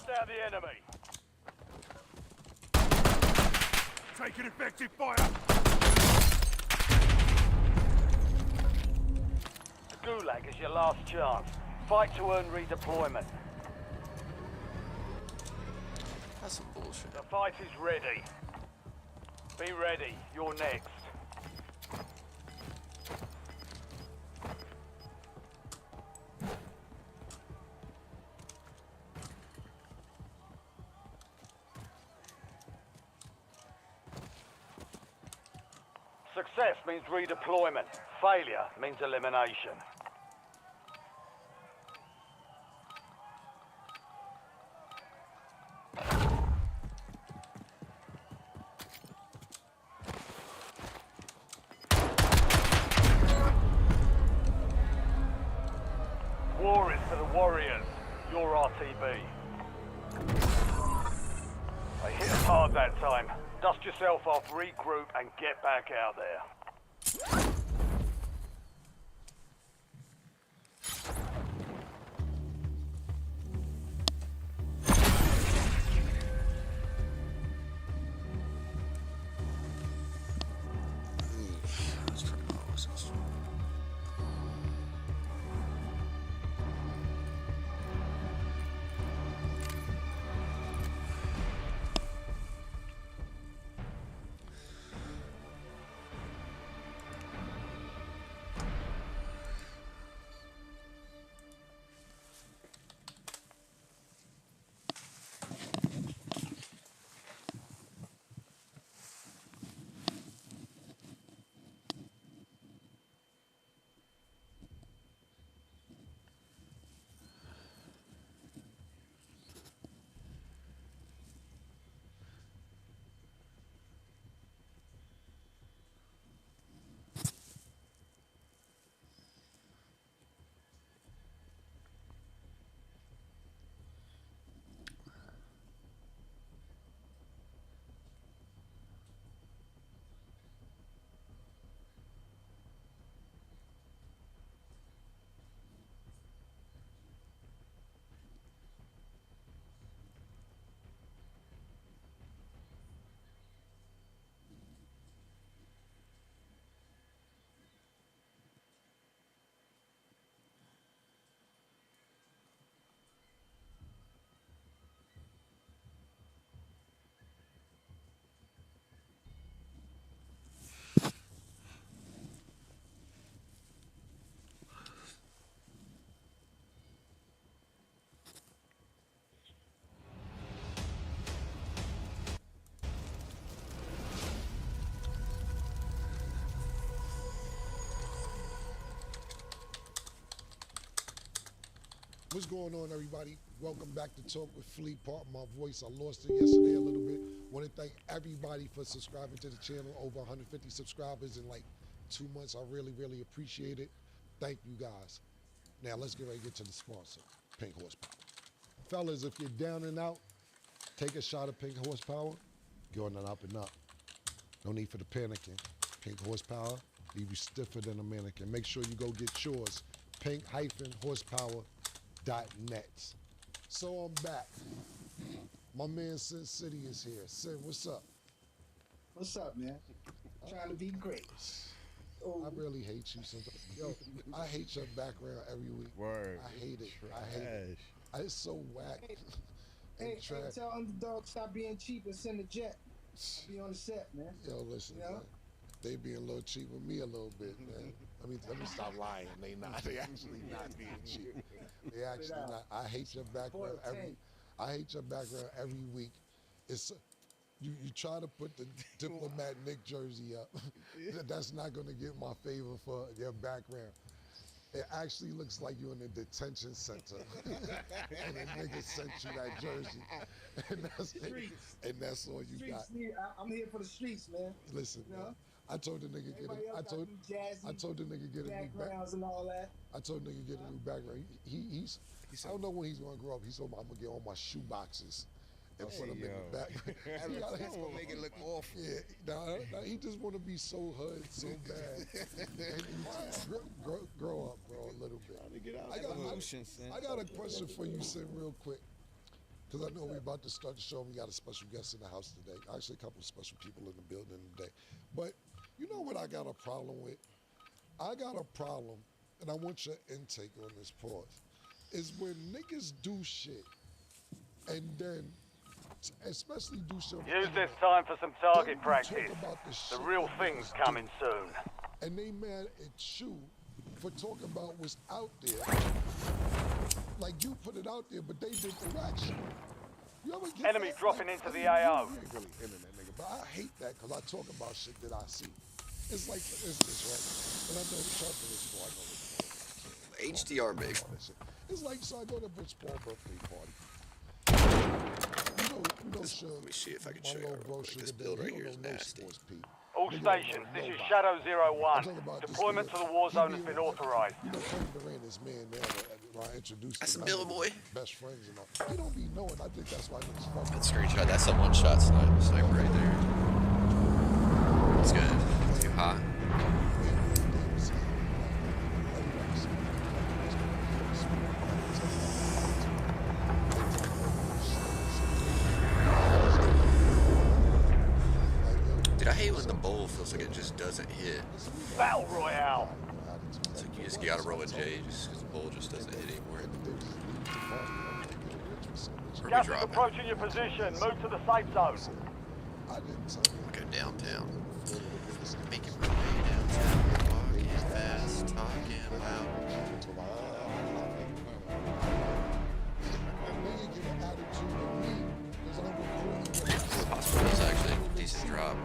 down the enemy. Taking effective fire! The Gulag is your last chance. Fight to earn redeployment. That's some bullshit. The fight is ready. Be ready. You're next. Success means redeployment. Failure means elimination. War is for the warriors. Your RTB. I hit him hard that time. Dust yourself off, regroup, and get back out there. Let's try to close this. What's going on, everybody? Welcome back to Talk with Flea. Pardon my voice, I lost it yesterday a little bit. Want to thank everybody for subscribing to the channel. Over 150 subscribers in like 2 months. I really, really appreciate it. Thank you guys. Now let's get ready to get to the sponsor, Pink Horsepower. Fellas, if you're down and out, take a shot of Pink Horsepower. Going on up and up. No need for the panicking. Pink Horsepower, leave you stiffer than a mannequin. Make sure you go get yours. Pink-horsepower.net. So I'm back. My man Sin City is here. Sin, what's up? What's up, man? Trying to be great. Oh. I really hate you sometimes. Yo, I hate your background every week. Word. I hate it. Trash. I hate it. It's so whack. Hey, tell Underdog stop being cheap and send a jet. I'll be on the set, man. Yo, listen, You know? man. They being a little cheap with me a little bit, man. Let me stop lying. They not. They actually not being cheap. They actually not. I hate your background every week. It's you try to put the Diplomat Nick jersey up. That's not gonna get my favor for your background. It actually looks like you're in a detention center. And a nigga sent you that jersey. And that's all you got. I'm here for the streets, man. Listen, You know? man. I told the nigga I told the nigga get a new backgrounds and all that. I told the nigga get a new background. He's I don't know when he's gonna grow up. He's talking about I'm gonna get all my shoe boxes and put them in the back. That's gonna make it look awful. Yeah, nah, he just wanna be so hood, so bad. And grow up, bro, a little bit. Get out I got a question for you, Sin, real quick. because I know we're about to start the show. We got a special guest in the house today. Actually, a couple of special people in the building today. But you know what I got a problem with? I got a problem, and I want your intake on this pause, is when niggas do shit, and then, especially do shit. Use this time for some target Then we practice. talk about The shit real that thing's niggas coming do, soon. and they mad at you for talking about what's out there. Like you put it out there, but they did the rat shit. You ever get Enemy that? dropping Like, into I the mean, AO. You ain't really internet nigga, but I hate that because I talk about shit that I see. It's like, for instance, right? And I know the trust of this boy, I know this boy. HDR big. It's like, so I go to Rich Paul birthday party. You know, Suge, Let me see if I can my show you little real bro quick. Sugar This Daddy, build he right don't here is know no nasty. sports, Pete. All Nigga don't stations, know this is nobody. Shadow I'm 01. talking about this Deployment nigga. to the war He zone be has been like, authorized. You know, Kevin Durant, this man there, I introduced That's him. a Bill boy. Best friends and all. He don't be knowing. I think that's why niggas fuck. That screenshot, that's a one-shot sniper right there. It's good. Too hot. Dude, I hate when the bowl feels like it just doesn't hit. Battle Royale. It's like you just gotta roll a J just because the bowl just doesn't hit anymore. Where Gas we is dropping? approaching your position. Move to the safe zone. Go downtown. Making my way downtown. Walking fast, talking loud. Hospital is actually a decent drop.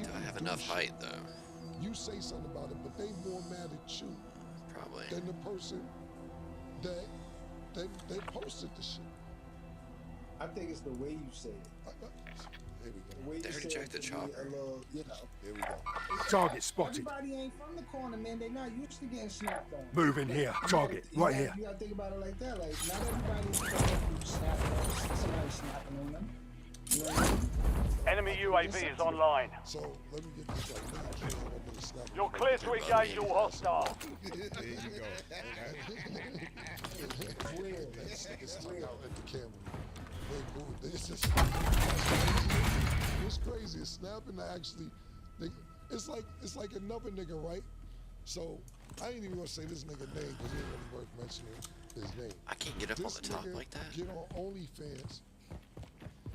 Do I have enough height though? You say something about it, but they more mad at you Probably. than the person that posted the shit. I think it's the way you say it. Here we The go. way you They already say checked it the can be chopper. a little, you know. Here we go. Target spotted. Everybody ain't from the corner, man. They not used to getting snapped on. Move in here. Target. Right here. You gotta think about it like that. Like, not everybody's snapping on somebody snapping on them. You know what I mean? Enemy UAV is online. So let me get this right. Now, I can't have a nigga snap. You're clear to engage all hostiles. There you go. It's real. It's stuck out at the camera. They cool. It's just it's crazy. It's snapping to actually. It's like another nigga, right? So I ain't even gonna say this nigga name because it ain't really worth mentioning his name. I can't get up on This the top nigga like that. get on OnlyFans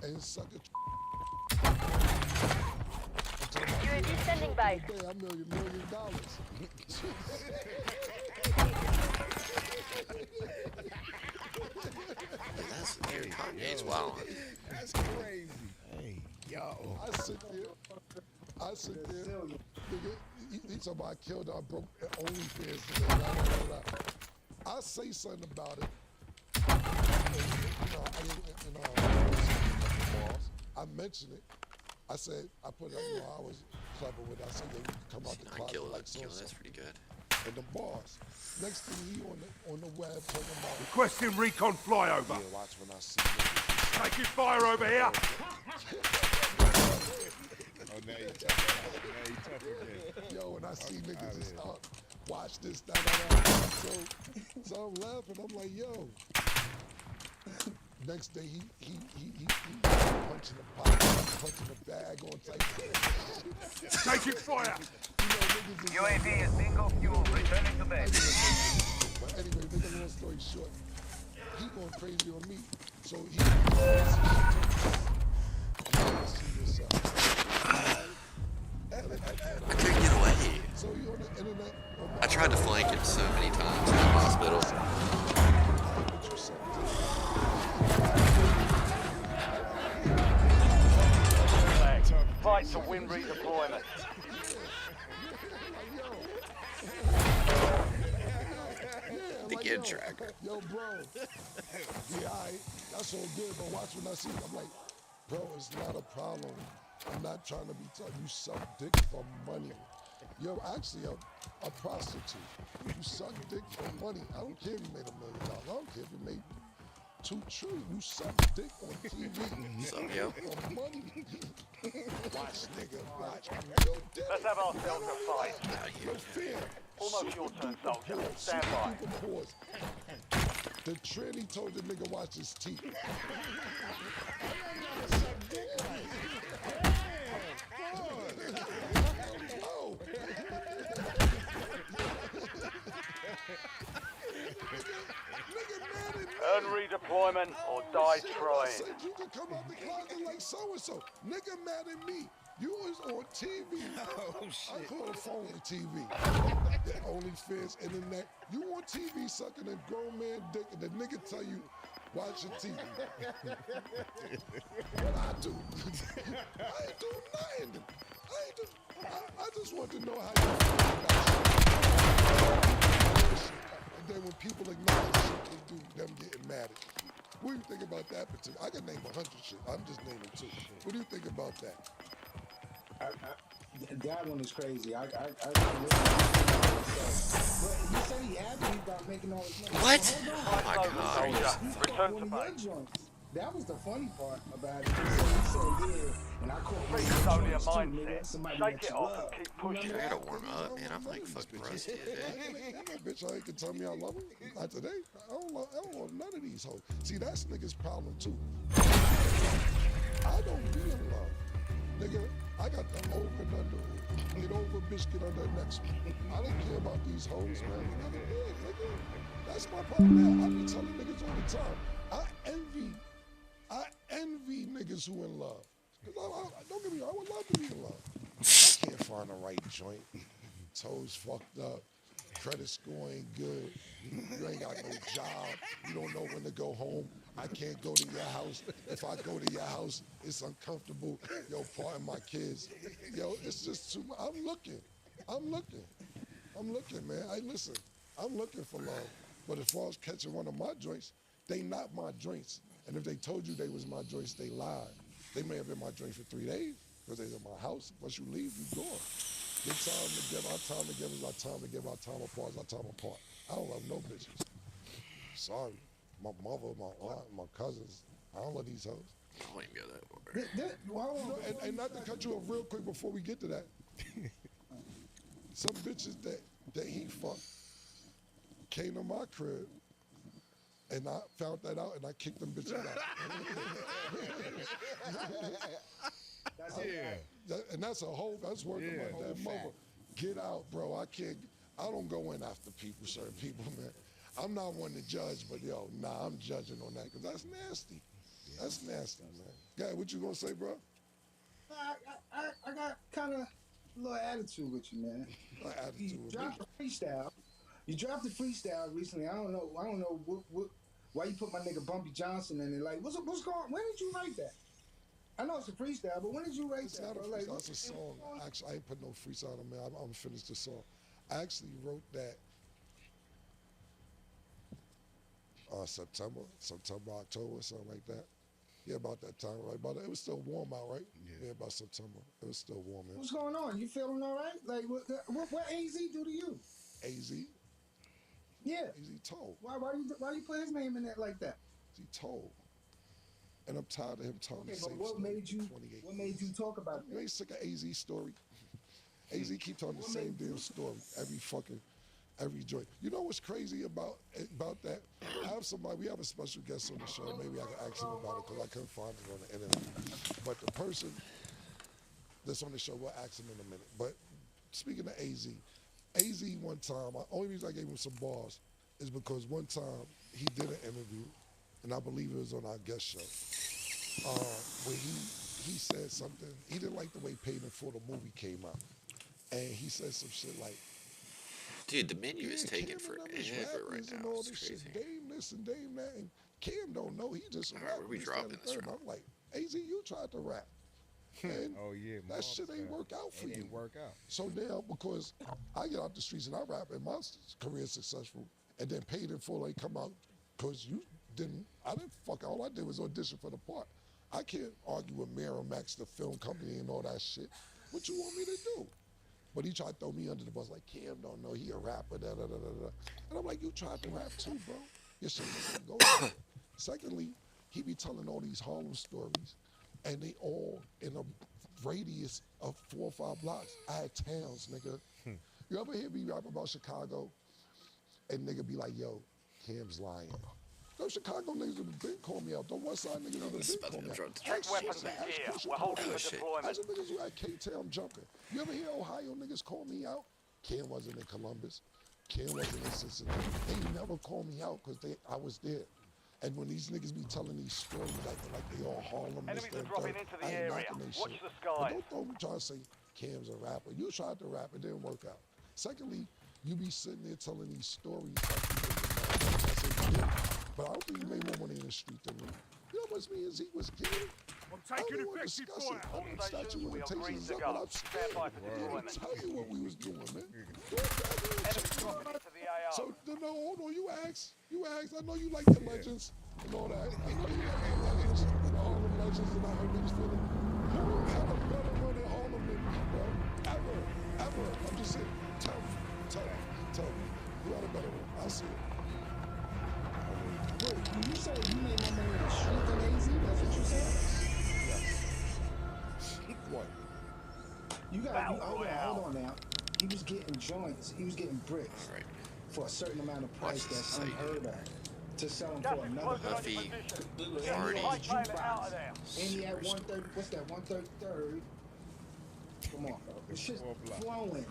and suck a. UAV standing by. Today, $1 million. That's dude, Kanye's wild. That's crazy. Hey, yo. I sit there. Nigga, he talking about I killed her, I broke OnlyFans today, blah, blah, blah, blah. I say something about it. I mentioned it. I said, I put it, I was clever with it. I said, yeah, you can come out the 9 closet kilo, like so. that's pretty good. And the boss. Next thing he on the web talking about, Requesting recon flyover. yeah, watch when I see niggas. Taking fire over here. Oh, now you tough again. Yo, when I see niggas and stuff, watch this, da, da, da. So I'm laughing. I'm like, yo. Next day, he punching the pot, punching the bag on type shit. Taking fire. You know, niggas is UAV is bingo fuel. Returning to base. But anyway, make a long story short, he going crazy on me. So he I couldn't get away. So you on the internet. I tried to flank him so many times in the hospital. Fight to win redeployment. The kid tracker. Yo, bro. Yeah, that's all good, but watch when I see it. I'm like, bro, it's not a problem. I'm not trying to be tough. You suck dick for money. You're actually a prostitute. You suck dick for money. I don't care if you made $1 million. I don't care if you made $2 trillion. You suck dick on TV. What's up, yo? For money. Watch, nigga. Watch. Let's have ourselves a fight. Out here. Fear. Almost your turn, soldier. Stand by. Pause. The tranny told the nigga watch his teeth. Oh. Nigga mad at me. Earn redeployment or die Shit, I trying. said you can come out the closet like so-and-so. Nigga mad at me. You was on TV. I call the phone the TV. The OnlyFans, internet. You on TV sucking a grown man dick and the nigga tell you, watch your TV. What I do? I ain't do nothing. I just want to know how you feel about shit. And then when people acknowledge shit they do, them getting mad at you. What do you think about that particular? I can name 100 shit. I'm just naming 2. What do you think about that? That one is crazy. I but he said he happy about making all his money. What? So Oh my god. Soldier, return to base. joints. That was the funny part about it. He said yeah, and I caught Peace is only a mindset. Shake it off and keep pushing I it. gotta warm up, man. I'm like fucking rusty today. Bitch, I ain't can tell me I love her. Not today. I don't love none of these hoes. See, that's niggas' problem too. I don't be in love. Nigga, I got the over and under. Get over bitch, get under the next one. I don't care about these hoes, man. Nigga. That's my problem now. I be telling niggas all the time. I envy niggas who in love. Cause don't get me wrong, I would love to be in love. I can't find the right joint. Toes fucked up. Credit score ain't good. You ain't got no job. You don't know when to go home. I can't go to your house. If I go to your house, it's uncomfortable. Yo, pardon my kids. Yo, it's just too much. I'm looking, man. Listen, I'm looking for love. But as far as catching one of my joints, they not my joints. And if they told you they was my joints, they lied. They may have been my joints for 3 days because they in my house. Once you leave, you gone. Good time together, our time together is our time together, our time apart is our time apart. I don't love no bitches. Sorry. My mother, my aunt, my cousins, I don't love these hoes. I don't even go that far. And not to cut you off real quick before we get to that. Some bitches that he fucked came to my crib and I found that out and I kicked them bitches out. That's a whole, that's working like that mother. Get out, bro. I don't go in after certain people, man. I'm not one to judge, but yo, nah, I'm judging on that because that's nasty. That's nasty, man. Guy, what you gonna say, bro? I got kind of a little attitude with you, man. You dropped the freestyle. You dropped the freestyle recently. I don't know why you put my nigga Bumpy Johnson in it. Like, what's going on? When did you write that? I know it's a freestyle, but when did you write It's that? not a Bro? freestyle, Like, it's a song. Actually, I ain't put no freestyle on, man. I'm finished the song. I actually wrote that September, October, something like that. Yeah, about that time, right? It was still warm out, right? Yeah, about September. It was still warm, man. what's going on? You feeling all right? Like, what AZ do to you? AZ? Yeah. AZ told. Why you put his name in there like that? He told. And I'm tired of him telling the Okay, same but what story made you? 28 What made you talk about You that? ain't sick of AZ story? AZ keep telling the same damn story every joint. You know what's crazy about that? We have a special guest on the show. Maybe I can ask him about it because I couldn't find it on the internet. But the person that's on the show, we'll ask him in a minute. But speaking of AZ one time, the only reason I gave him some bars is because one time he did an interview, and I believe it was on our guest show, where he said something. He didn't like the way Paid in Full the movie came out. And he said some shit like, Dude, the menu is taking Cam and them forever is right rappers and now. all It's this crazy. shit. Dame this and Dame that. And Cam don't know. He just a All right, rapper. where we this, dropping that, and this third. from? I'm like, AZ, you tried to rap. And Oh yeah, that shit ain't work out for It you. didn't work out. So now, because I get out the streets and I rap and my career is successful, and then Paid in Full ain't come out because I didn't fuck, all I did was audition for the part. I can't argue with Miramax, the film company and all that shit. What you want me to do? But he tried to throw me under the bus like, Cam don't know, he a rapper, da da da da da. And I'm like, you tried to rap too, bro. Your shit doesn't go there. Secondly, he be telling all these Harlem stories, and they all in a radius of 4 or 5 blocks. I had towns, nigga. You ever hear me rap about Chicago? And nigga be like, yo, Cam's lying. Those Chicago niggas have been calling me out. The West Side niggas have This is been about to calling be me a out. drug. Check weapons and gear. We're holding for shit. deployment. How's the niggas who at K-Town jumping? You ever hear Ohio niggas call me out? Ken wasn't in Columbus. Ken wasn't in Cincinnati. They never called me out because I was there. And when these niggas be telling these stories like they all Harlem, Enemies this, are that, dropping third, into the I ain't area. knocking they Watch shit. the But skies. don't throw me trying to say Cam's a rapper. You tried to rap, it didn't work out. Secondly, you be sitting there telling these stories like you did. I said you did. But I don't think you made more money in the street than me. You know what I mean? Is he was getting. I'm taking effective fire. I didn't statue We are green limitations to up, go. but I'm Stand scared. by for I didn't deployment. tell you what we was doing, man. Enemies dropping into the AO. So, no, hold on, you asked. I know you like the legends and all that. I know you like the legends and all the legends and I heard niggas feeling. Who had a better run in Harlem than me, bro? Ever. I'm just saying, tell me. Who had a better one? I'll see it. Wait, you say you made my money in the street than AZ? That's what you said? What? You got hold on now. He was getting joints. He was getting bricks Alright. for a certain amount of price Watch this, that's how you do unheard of. To sell them Gas for is another. closing on your Huffy, position. Hardy. High pilot out of there. And he had 130. What's that? 133rd. Come on, bro. It's just flowing.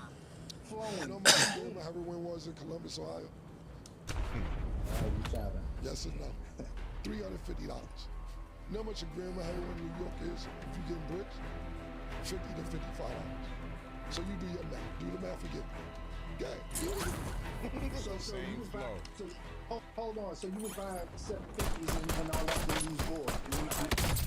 You know how much my heroin was in Columbus, Ohio? You trying to. Yes or no? $350. You know how much a gram of heroin in New York is if you get bricks? $50 to $55. So you do your math. Do the math again. Yeah. So you Same was flow. buying. Hold on. So you was buying 750s and all that when you was bored.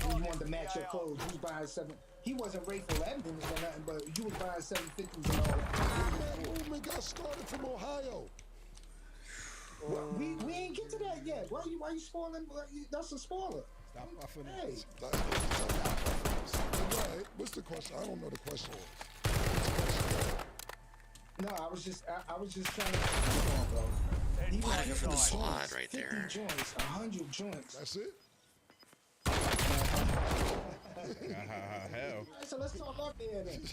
When you wanted to match your clothes, you was buying seven. He wasn't Rayful Evans or nothing, but you was buying 750s and all that. That movement got started from Ohio. We ain't get to that yet. Why you spoiling? That's a spoiler. Stop puffing Hey, Right. What's the question? I don't know the question. no, I was just trying to. Come on, bro. He Why wanted from the 50 squad joints, right 50 there? joints, 100 joints. That's it? Hell. So let's talk up there then. That's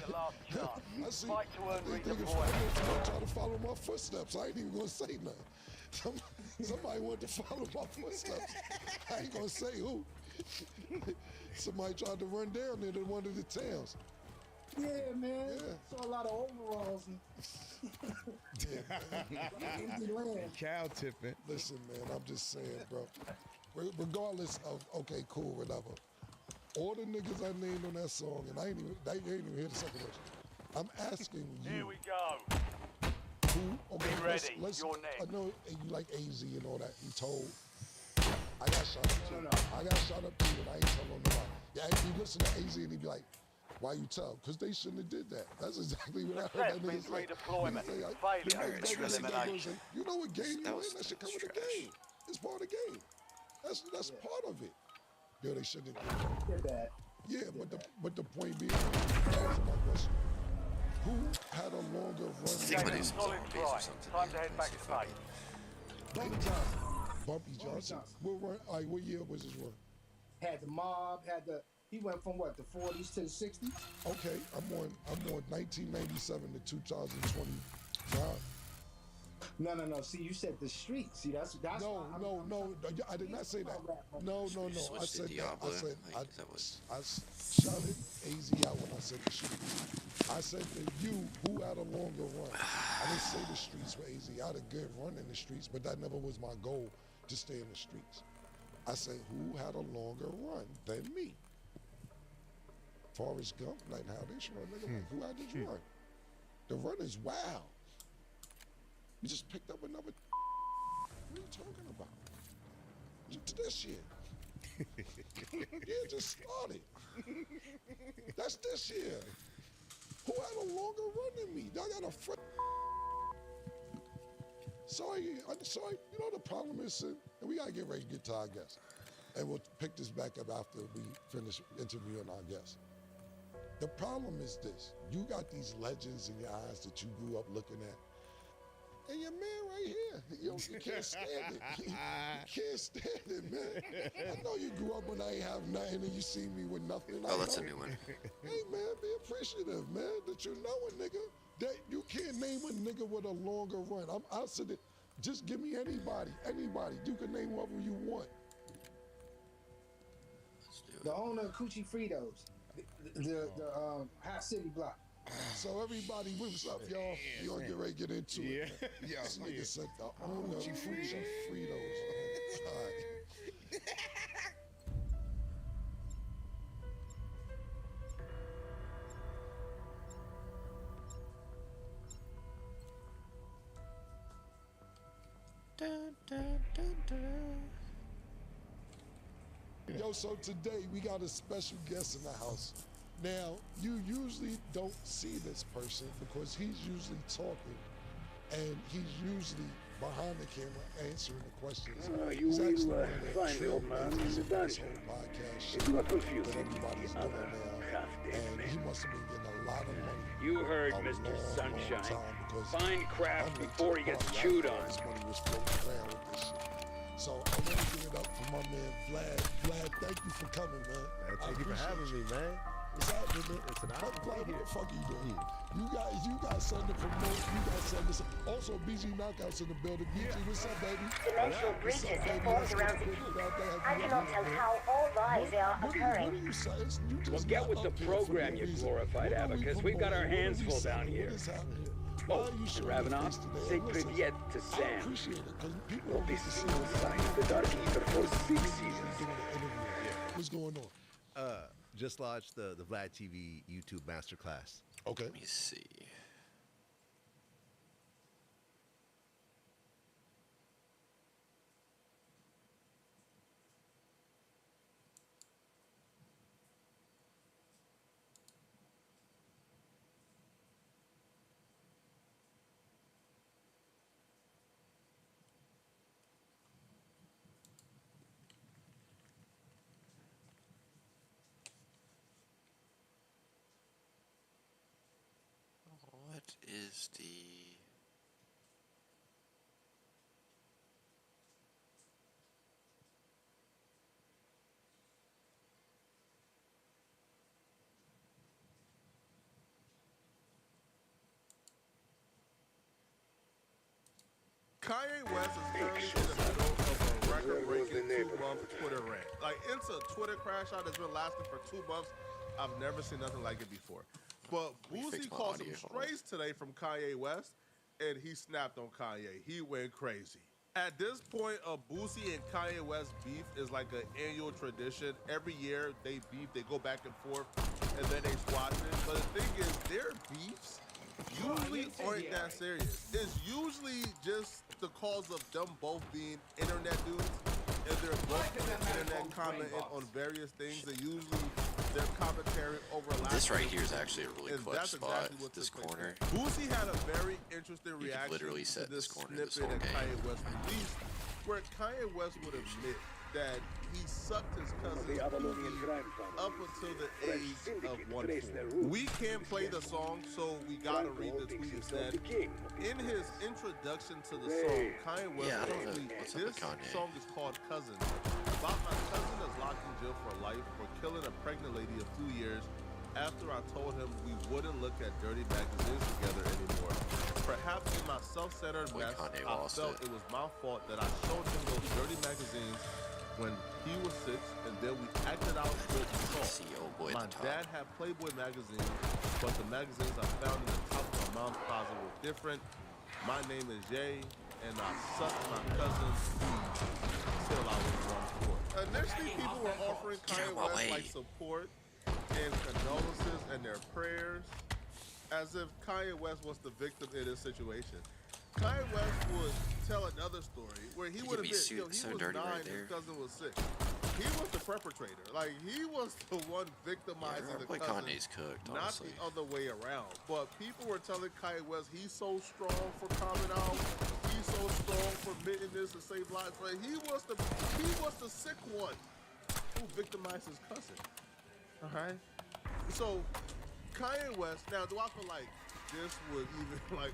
the last chance. I see. Fight to earn They think redeployment. try to follow my footsteps. I ain't even gonna say nothing. Somebody wanted to follow my footsteps. I ain't gonna say who. Somebody tried to run down there to one of the towns. Yeah, man. Yeah. Saw a lot of overalls and empty land. Cow tipping. Listen, man, I'm just saying, bro. Regardless of, okay, cool, whatever. All the niggas I named on that song, and they ain't even hear the second verse. I'm asking you. Here we go. Who, okay, Be ready. let's, You're next. I know you like AZ and all that. He told. I got shot up too. No. I got shot up too, and I ain't telling nobody. Yeah, you listen to AZ and he be like, why you tell? Because they shouldn't have did that. That's exactly what I heard Success that nigga means say. redeployment. Nigga say, Failure nigga means say, elimination. You know what game you That in? was- That should come that with was the game. It's part of the game. That's part of it. Yeah, they shouldn't have did that. They're bad. Yeah, but the point being, answer my question. Who had a longer I think I'm run? gonna do some Solid zombies or try. something. Time to head back See to if I base. Bumpy Johnson Bumpy Johnson. What run? All right, what year was his run? had the mob, he went from what, the 40s to the 60s? Okay, I'm on 1997 to 2025. No. See, you said the street. See, that's No, I did not say that. No. I switched to said that. Diablo, I like, that was- shouted AZ out when I said the street. I said to you, who had a longer run? I didn't say the streets were AZ. I had a good run in the streets, but that never was my goal to stay in the streets. I said, who had a longer run than me? Forrest Gump, like how this run, nigga, like, who had this run? The run is wild. You just picked up another. What are you talking about? This year. Yeah, just started. That's this year. Who had a longer run than me? I got a friend. Sorry. You know the problem is, and we gotta get ready to get to our guests. And we'll pick this back up after we finish interviewing our guests. The problem is this. You got these legends in your eyes that you grew up looking at. And your man right here, you can't stand it. You can't stand it, man. I know you grew up when I ain't have nothing and you see me with nothing. Oh, that's a new one. Hey, man, be appreciative, man, that you know a nigga, that you can't name a nigga with a longer run. I said it. Just give me anybody. You can name whoever you want. Let's do it. The owner of Coochie Fritos, the Hot City block. So everybody, what's up, y'all? We gonna get ready to get into it. Yeah, This nigga said the owner of Coochie Fritos. All right. Dun, dun, dun, dun. Yo, so today we got a special guest in the house. Now, you usually don't see this person because he's usually talking and he's usually behind the camera answering the questions. He's actually one of the trailblazers of this whole podcast shit that everybody's doing now. And he must have been getting a lot of money. You heard, a Mr. long, Sunshine. long time because Find craft I'm before he into gets part chewed life on. where this money was floating around with this shit. So I want to give it up for my man Vlad. Vlad, thank you for coming, man. Thank you for having me, man. What's happening, man? It's an honor to be Vlad, what here. the fuck are you doing? You got something to promote. You got something to say. Also, BG Knockouts in the building. BG, what's up, baby? Dimensional What's bridges up, baby? have formed Let's around get the it peak. out there. I cannot tell how or why they are What occurring. are you saying? You just Well, get got with the up here for program, no you reason. glorified What are we abacus. We've got our promoting? hands What are we full down selling? here. What is happening? Why Oh, are you and showing Ravenov, your face today? say Listen, Privyet to I Sam. appreciate it because people Will don't be get to see single sign of the dark ether for 6 seasons. doing an interview. What's going on? Just launched the Vlad TV YouTube Masterclass. Okay. Let me see. What is the... Kanye West is currently in the middle of a record-breaking 2-month Twitter rant. Like, it's a Twitter crash out that's been lasting for 2 months. I've never seen nothing like it before. But me fix Boosie my called some audio. strays today from Kanye West, and he snapped on Kanye. He went crazy. At this point, a Boosie and Kanye West beef is like an annual tradition. Every year they beef, they go back and forth, and then they squash it. But the thing is, their beefs usually aren't that serious. It's usually just the cause of them both being internet dudes, and they're both internet commenting on various things, and usually their commentary overlaps. This right here is actually a really And clutch that's spot. exactly what This took place. corner. Boosie had a very interesting could reaction literally to set this this corner this snippet that whole game. Kanye West released, where Kanye West would admit that he sucked his cousin's pee up until the age of 1-4. We can't play the song, so we gotta read the tweet instead. In his introduction to the song, Kanye West Yeah, I don't know tweeted, what's up with "This Kanye. song is called Cousin. About my cousin that's locked in jail for life for killing a pregnant lady a few years after I told him we wouldn't look at dirty magazines together anymore. Perhaps in my self-centered Boy, mess, Kanye I lost felt it. it was my fault that I showed him those dirty magazines when he was 6, and then we acted out good assault. See, oh boy, My at the top. dad had Playboy magazines, but the magazines I found in the top of my mom's closet were different. My name is Jay, and I sucked my cousin's feet till I was 1-4. Initially, people were offering Get out Kanye of my West way. like support and condolences and their prayers, as if Kanye West was the victim in this situation. Kanye West would tell another story where he would be admit, so he was dirty 9, right his there. cousin was 6. He was the perpetrator. Like, he was the one victimizing Yeah, the boy, cousin, Kanye's cooked, not honestly. the other way around. But people were telling Kanye West he's so strong for coming out. He's so strong for admitting this and save lives. But he was the sick one who victimized his cousin. All right. So Kanye West. Now, do I feel like this would even like?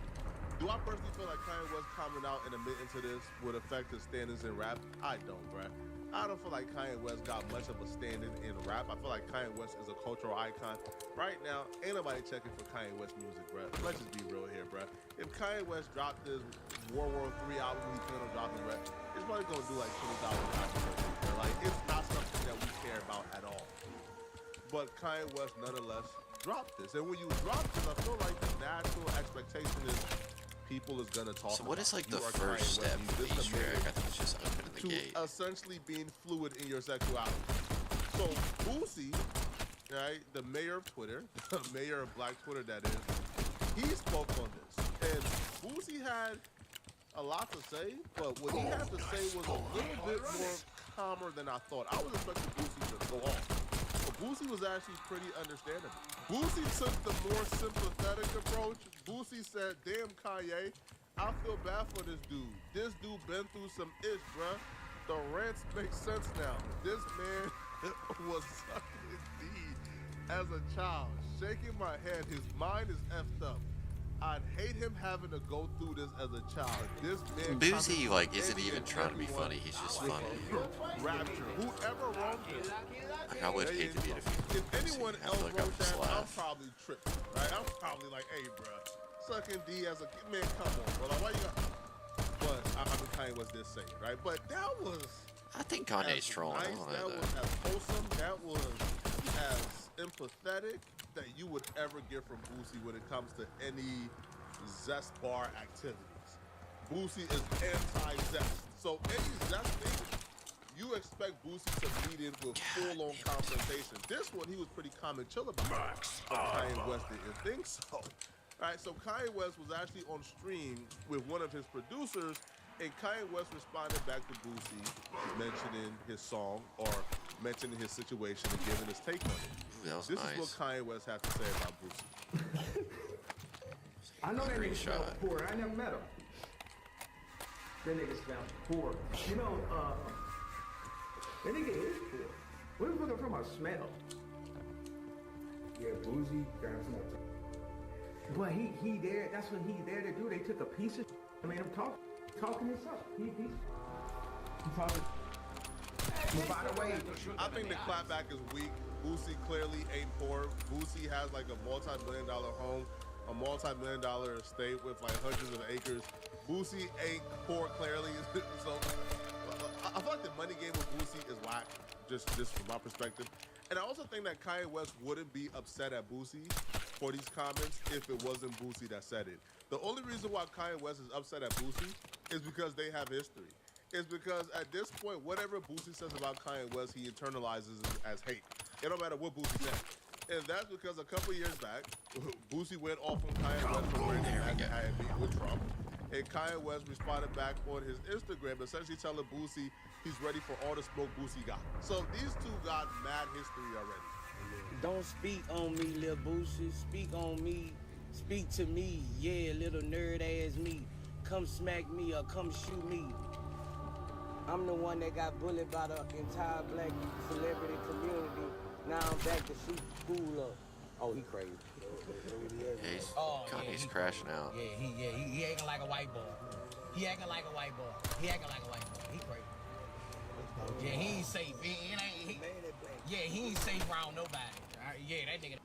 Do I personally feel like Kanye West coming out and admitting to this would affect his standings in rap? I don't, bruh. I don't feel like Kanye West got much of a standing in rap. I feel like Kanye West is a cultural icon. Right now, ain't nobody checking for Kanye West music, bruh. Let's just be real here, bruh. If Kanye West dropped his World War III album he planned on dropping, but it's probably gonna do like 20,000 copies. Like it's not something that we care about at all. But Kanye West nonetheless dropped this, and when you drop this, I feel like the natural expectation is people is gonna talk. So what is like the you are first Kanye step West. for You just Easter egg? committed I think it's just opening the to gate. essentially being fluid in your sexuality. So Boosie, right, the mayor of Twitter, the mayor of Black Twitter that is, he spoke on this. And Boosie had a lot to say, but what he had to say was a little bit more calmer than I thought. I was expecting Boosie to go off. But Boosie was actually pretty understandable. Boosie took the more sympathetic approach. Boosie said, damn Kanye, I feel bad for this dude. This dude been through some ish, bruh. The rants make sense now. This man was sucking his D as a child, shaking my head. His mind is effed up. I'd hate him having to go through this as a child. This man Boosie like isn't even trying to be funny. He's just funny. Rapture. Whoever wrote this. Like I would hate to be a If anyone I else feel like I wrote would just that, I'm laugh. probably tripping, right? I'm probably like, hey, bruh, sucking D as a kid, man, come on, bro. Like, why you got? But I mean, Kanye was this saying, right? But that was. I think Kanye's trolling. I Nice. don't That know was that. as wholesome. That was as empathetic that you would ever get from Boosie when it comes to any zest bar activities. Boosie is anti-zest. So any zest thing, you expect Boosie to meet in with full-on confrontation. This one, he was pretty calm and chill about it. But Kanye West didn't think so. All right, so Kanye West was actually on stream with one of his producers, and Kanye West responded back to Boosie, mentioning his song or mentioning his situation and giving his take on it. Ooh, that was This nice. is what Kanye West had to say about Boosie. I know that Great nigga spelled shot. poor. I never met him. That nigga spelled poor. You know, that nigga is poor. What are we looking from? A smell. Yeah, Boozy, that's not. But he there. That's what he's there to do. They took a piece of. I made him talking himself. He talking. But by the way, I think the clapback is weak. Boosie clearly ain't poor. Boosie has like a multi-million-dollar home, a multi-million-dollar estate with like hundreds of acres. Boosie ain't poor clearly. So I feel like the money game with Boosie is whack, just from my perspective. And I also think that Kanye West wouldn't be upset at Boosie for these comments if it wasn't Boosie that said it. The only reason why Kanye West is upset at Boosie is because they have history. It's because at this point, whatever Boosie says about Kanye West, he internalizes it as hate. It don't matter what Boosie said. And that's because a couple years back, Boosie went off on Kanye West for wearing a hat with Trump. And Kanye West responded back on his Instagram, essentially telling Boosie he's ready for all the smoke Boosie got. So these two got mad history already. Don't speak on me, little Boosie. Speak on me. Speak to me, yeah, little nerd ass me. Come smack me or come shoot me. I'm the one that got bullied by the entire black celebrity community. Now I'm back to shoot school up. Oh, he crazy. Yeah, he's crashing out. Yeah, he acting like a white boy. He acting like a white boy. He acting like a white boy. He crazy. Yeah, he ain't safe. He ain't safe around nobody. Yeah, that nigga.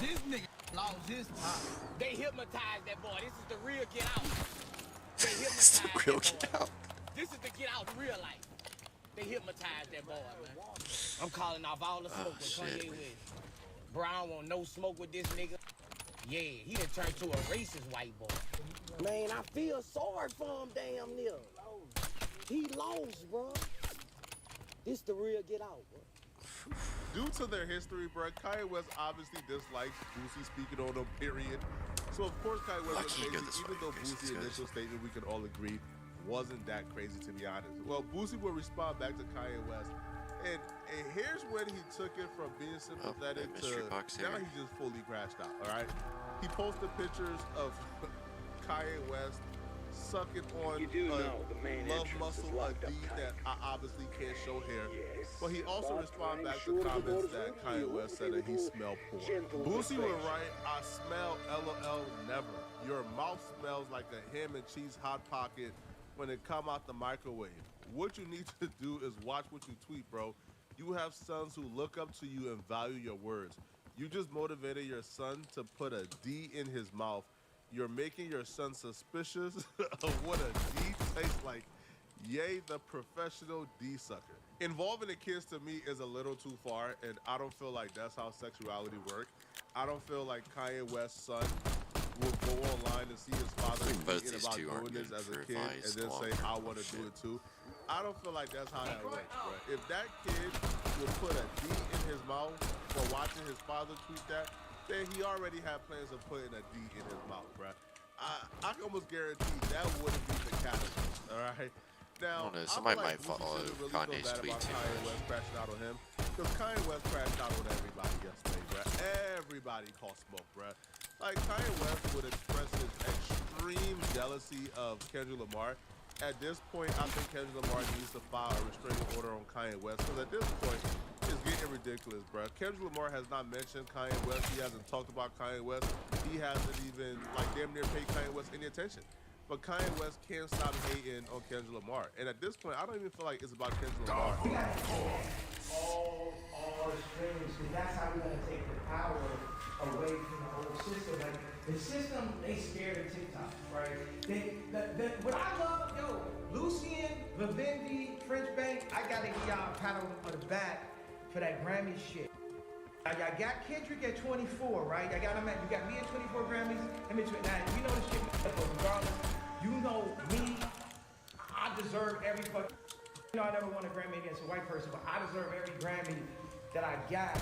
This nigga lost his top. They hypnotized that boy. This is the real Get Out. They It's hypnotized the real that boy. Get Out. This is the Get Out in real life. They hypnotized that boy, man. I'm calling off all the smoke with Kanye West. Bro, I don't want no smoke with this nigga. Yeah, he done turned to a racist white boy. Man, I feel sorry for him damn near. He lost, bro. This the real Get Out, bro. Due to their history, bro, Kanye West obviously dislikes Boosie speaking on him, period. So, of course, Kanye West was crazy, even though Boosie's initial statement, we can all agree, wasn't that crazy, to be honest. Well, Boosie will respond back to Kanye West. And here's when he took it from being sympathetic to now he just fully crashed out, all right? He posted pictures of Kanye West sucking on love muscle, a D that I obviously can't show here. But he also responded back to comments that Kanye West said that he smelled poor. Boosie would write, I smell LOL never. Your mouth smells like a ham and cheese hot pocket when it come out the microwave. What you need to do is watch what you tweet, bro. You have sons who look up to you and value your words. You just motivated your son to put a D in his mouth. You're making your son suspicious of what a D tastes like. Yay, the professional D sucker. Involving the kids to me is a little too far, and I don't feel like that's how sexuality works. I don't feel like Kanye West's son will go online and see his father thinking about doing this as a kid and then say, I want to do it too. I don't feel like that's how that works, bro. If that kid will put a D in his mouth for watching his father tweet that, then he already had plans of putting a D in his mouth, bro. I can almost guarantee that wouldn't be the catalyst, all right? Now, somebody might follow really Kanye's tweet too Kanye West crashing out on him, because Kanye West crashed out on everybody yesterday, bro. Everybody caught smoke, bro. Like, Kanye West would express his extreme jealousy of Kendrick Lamar. At this point, I think Kendrick Lamar needs to file a restraining order on Kanye West, because at this point, it's getting ridiculous, bro. Kendrick Lamar has not mentioned Kanye West. He hasn't talked about Kanye West. He hasn't even, like, damn near paid Kanye West any attention. But Kanye West can't stop hating on Kendrick Lamar. And at this point, I don't even feel like it's about Kendrick Lamar. We gotta all the strings, because that's how we're gonna take the power away from the whole system. Like the system, they scared of TikTok, right? What I love, yo, Lucien, Vivendi, French Bank, I gotta give y'all a pat on the back for that Grammy shit. Now, y'all got Kendrick at 24, right? You got me at 24 Grammys. I'm at 29. You know the shit, but regardless, you know me. I deserve every fucking. You know, I never won a Grammy against a white person, but I deserve every Grammy that I got.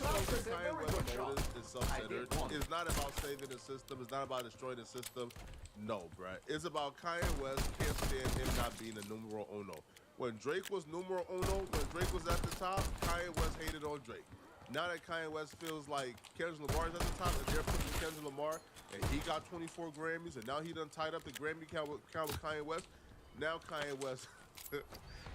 Kanye West's motive is self-centered. It's not about saving the system. It's not about destroying the system. No, bruh. It's about Kanye West can't stand him not being a numero uno. When Drake was numero uno, when Drake was at the top, Kanye West hated on Drake. Now that Kanye West feels like Kendrick Lamar is at the top, and they're pushing Kendrick Lamar, and he got 24 Grammys, and now he done tied up the Grammy count with Kanye West. Now Kanye West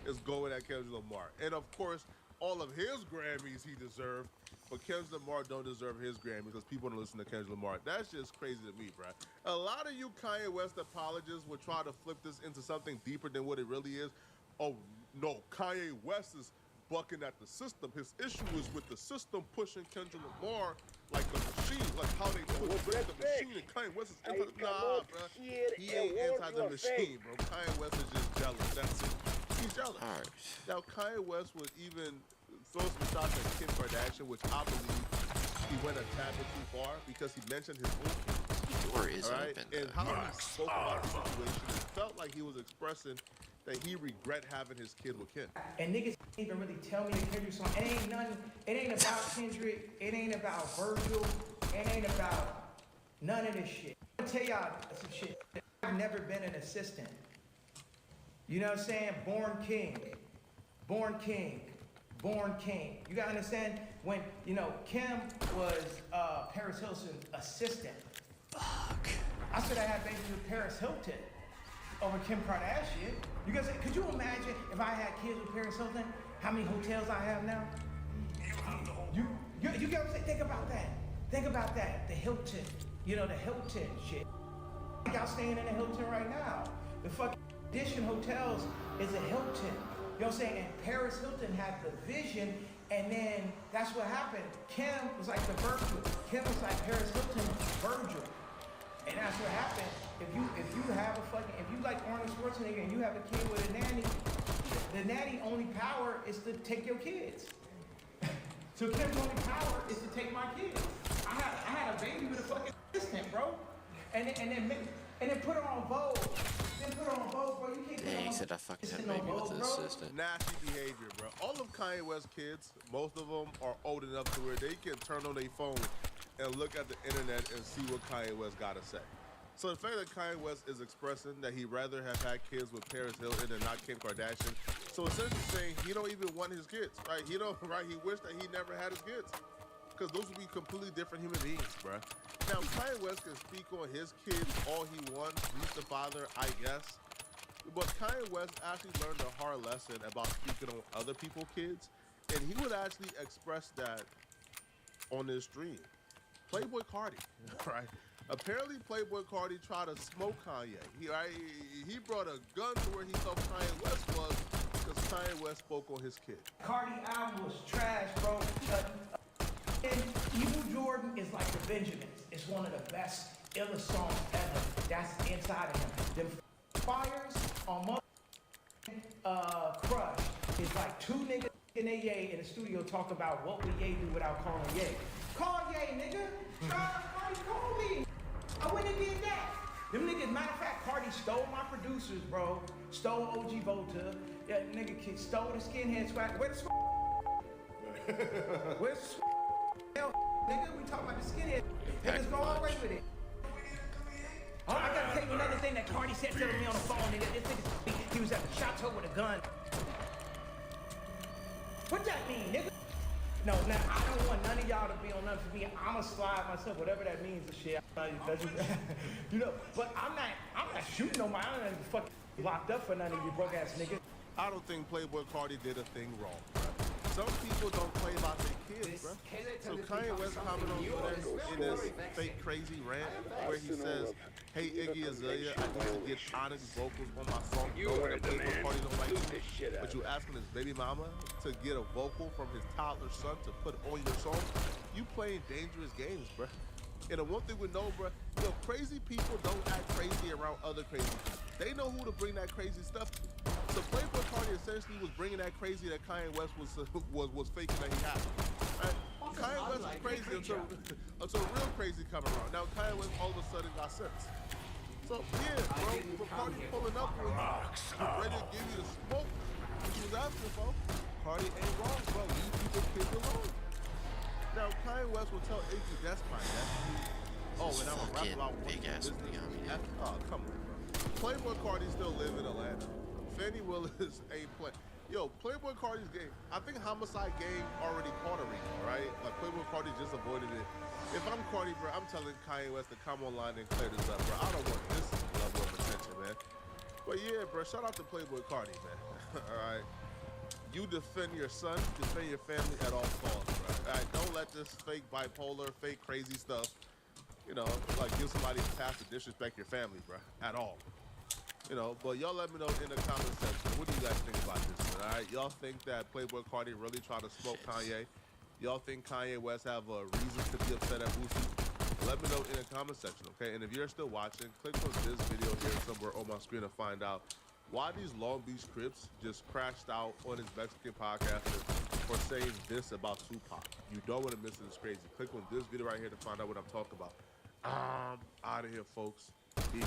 is going at Kendrick Lamar. And of course, all of his Grammys he deserved, but Kendrick Lamar don't deserve his Grammy because people don't listen to Kendrick Lamar. That's just crazy to me, bro. A lot of you Kanye West apologists would try to flip this into something deeper than what it really is. Oh, no, Kanye West is bucking at the system. His issue is with the system pushing Kendrick Lamar like the machine, like how they push the machine, and Kanye West is nah, bro. He ain't anti the machine, bro. Kanye West is just jealous. That's it. He's jealous. Right. Now, Kanye West would even throw some shots at Kim Kardashian, which I believe he went a tad bit too far because he mentioned his own kid. The door is right? open. And how he spoke about the situation, it felt like he was expressing that he regret having his kid with Kim. And niggas can't even really tell me a Kendrick song. It ain't nothing. It ain't about Kendrick. It ain't about Virgil. It ain't about none of this shit. I'm gonna tell y'all some shit. I've never been an assistant. You know what I'm saying? Born king. Born king. Born king. You gotta understand when, you know, Kim was Paris Hilton's assistant. Fuck. I said I had babies with Paris Hilton over Kim Kardashian. You guys, could you imagine if I had kids with Paris Hilton, how many hotels I have now? You get what I'm saying? Think about that. Think about that. The Hilton. You know, the Hilton shit. Y'all staying in the Hilton right now. The fucking Edition Hotels is a Hilton. You know what I'm saying? And Paris Hilton had the vision, and then that's what happened. Kim was like the Virgil. Kim was like Paris Hilton's Virgil. And that's what happened. If you like Arnold Schwarzenegger and you have a kid with a nanny, the nanny only power is to take your kids. So Kim's only power is to take my kids. I had a baby with a fucking assistant, bro. And then put her on Vogue. Then put her on Vogue, bro. You can't. Yeah, he said I fucking had a baby with his assistant. Nasty behavior, bro. All of Kanye West's kids, most of them are old enough to where they can turn on their phone and look at the internet and see what Kanye West gotta say. So the fact that Kanye West is expressing that he'd rather have had kids with Paris Hilton and not Kim Kardashian, so essentially saying he don't even want his kids, right? He wished that he never had his kids, because those would be completely different human beings, bro. Now Kanye West can speak on his kids all he wants. He's the father, I guess. But Kanye West actually learned a hard lesson about speaking on other people's kids, and he would actually express that on his stream. Playboy Cardi, right? Apparently, Playboy Cardi tried to smoke Kanye. He brought a gun to where he thought Kanye West was because Kanye West spoke on his kid. Cardi album was trash, bro. And Evil Jordan is like the Benjamins. It's one of the best illest songs ever. That's inside of him. Them fires on Crush is like two niggas in a Ye in the studio talk about what would Ye do without calling Ye. Call Ye, nigga. Cardi, call me. I went and did that. Them niggas, matter of fact, Cardi stole my producers, bro. Stole OG Volta. Yeah, nigga stole the skinhead swag. Where's the Where's the hell, nigga? We talking about the skinhead. Niggas go all the way with it. Oh, I gotta tell you another thing that Cardi said to me on the phone, nigga. This nigga, he was at the chateau with a gun. What that mean, nigga? No, now I don't want none of y'all to be on nothing for me. I'ma slide myself, whatever that means and shit. You know, but I'm not shooting no more. I'm not fucking locked up for none of you broke ass niggas. I don't think Playboy Cardi did a thing wrong, bro. Some people don't play about their kids, bro. So Kanye West commented on Twitter in this fake crazy rant where he says, "Hey Iggy Azalea, I need to get honest vocals on my song. Knowing that Playboy Cardi don't like you, but you asking his baby mama to get a vocal from his toddler son to put on your song. You playing dangerous games, bro." And the one thing we know, bro, you know, crazy people don't act crazy around other crazy people. They know who to bring that crazy stuff to. So Playboy Cardi essentially was bringing that crazy that Kanye West was faking that he had. Right? Kanye West was crazy until real crazy come around. Now Kanye West all of a sudden got sense. So yeah, bro, for Cardi pulling up with ready to give you the smoke that you was asking for, Cardi ain't wrong, bro. Leave people kids alone. Now Kanye West will tell Iggy that's my nephew. Oh, and I'm a rap about big ass nigga. Oh, come on, bro. Playboy Cardi still live in Atlanta. Fannie Willis ain't playing. Yo, Playboy Cardi's game. I think Homicide game already Puerto Rico, right? Like Playboy Cardi just avoided it. If I'm Cardi, bro, I'm telling Kanye West to come online and clear this up, bro. I don't want this level of attention, man. But yeah, bro, shout out to Playboy Cardi, man. All right. You defend your son, defend your family at all costs, bro. All right, don't let this fake bipolar, fake crazy stuff, you know, like give somebody a pass to disrespect your family, bro, at all. You know, but y'all let me know in the comment section. What do you guys think about this, man? All right, y'all think that Playboy Cardi really tried to smoke Kanye? Y'all think Kanye West have a reason to be upset at Boosie? Let me know in the comment section, okay? And if you're still watching, click on this video here somewhere on my screen to find out why these Long Beach Crips just crashed out on his Mexican podcaster for saying this about Tupac. You don't want to miss it. It's crazy. Click on this video right here to find out what I'm talking about. Out of here, folks. Peace.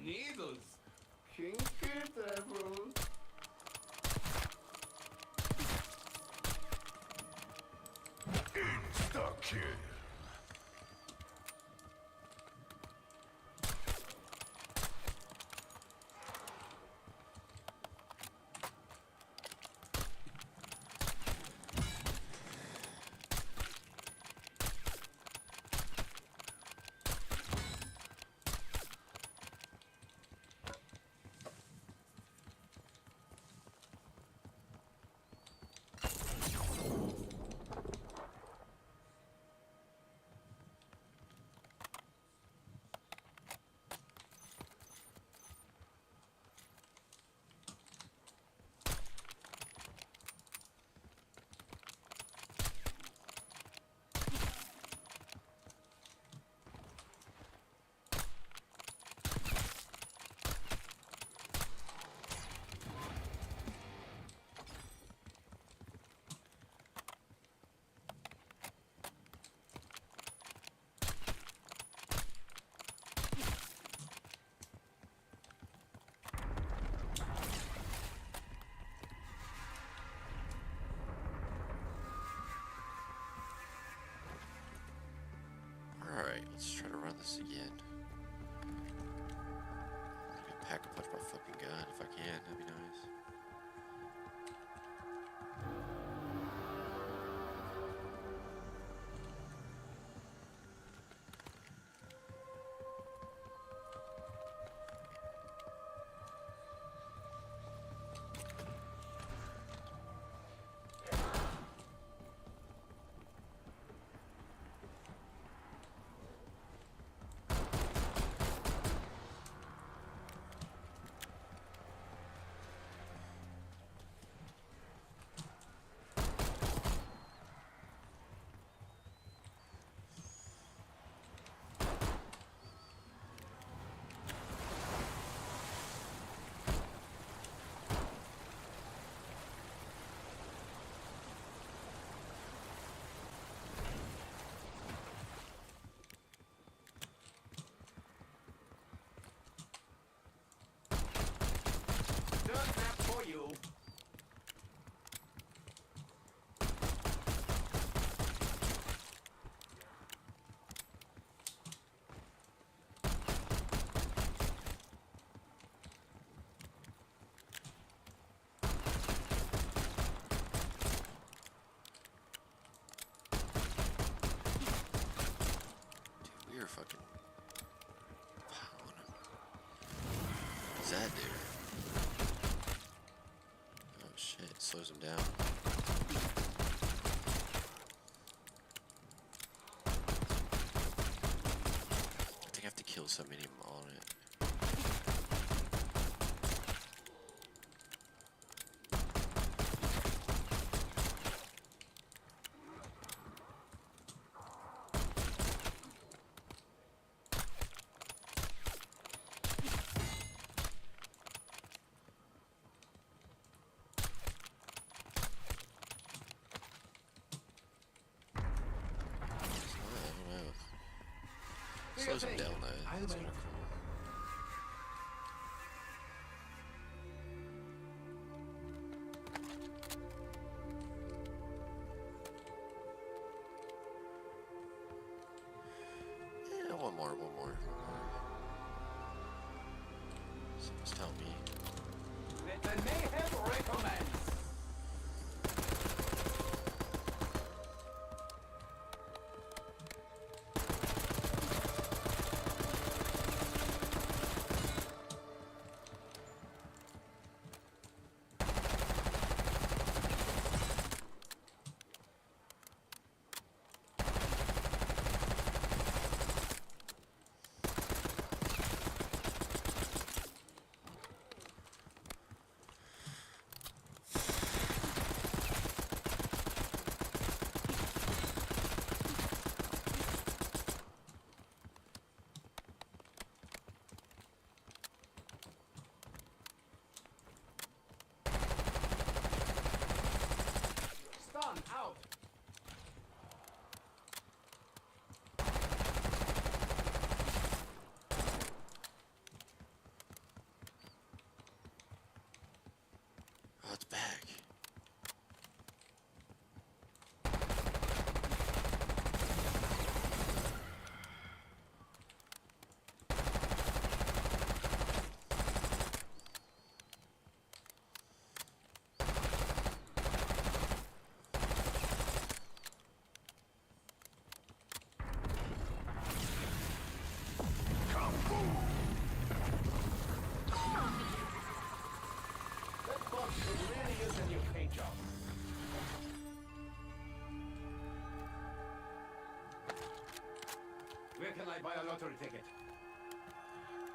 Needles. King Devil. Insta-kill. Alright, let's try to run this again. Pack a punch my fucking gun if I can, that'd be nice. slows him down. I think I have to kill so many on it. Slows him down though. That's kind of cool. Yeah, one more. Someone's telling me. The mayhem recommends. Out. Oh, it's back. That box really is a new paint job. Where can I buy a lottery ticket?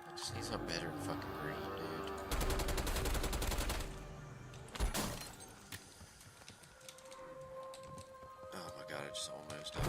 I just need something better than fucking green, dude. Oh my god, I just almost died.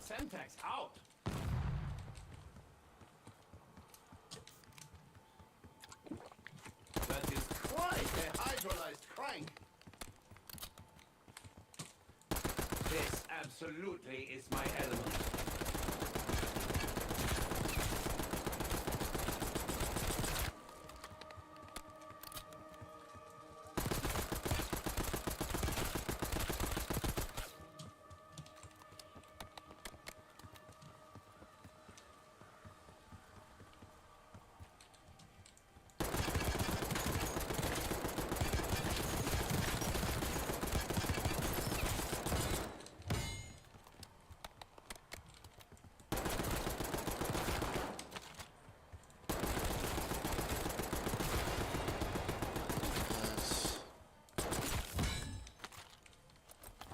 Semtex out. That is quite a hydrolyzed crank. This absolutely is my element.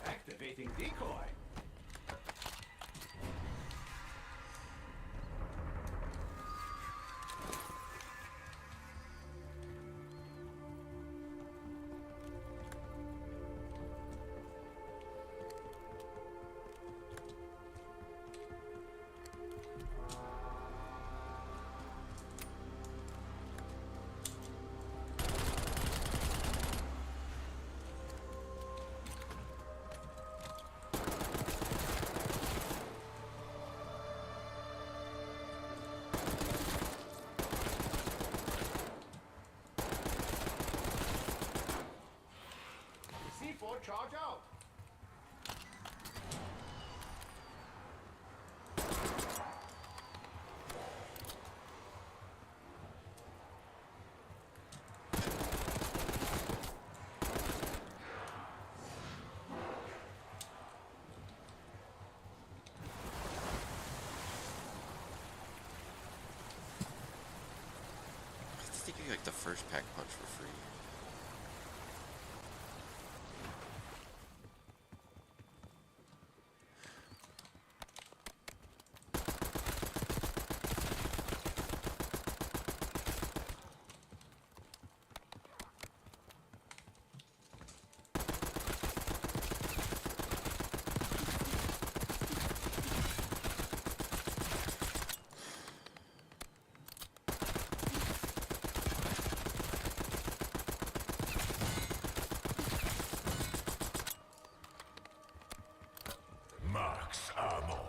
Activating decoy. get like the first pack punch for free. Max ammo.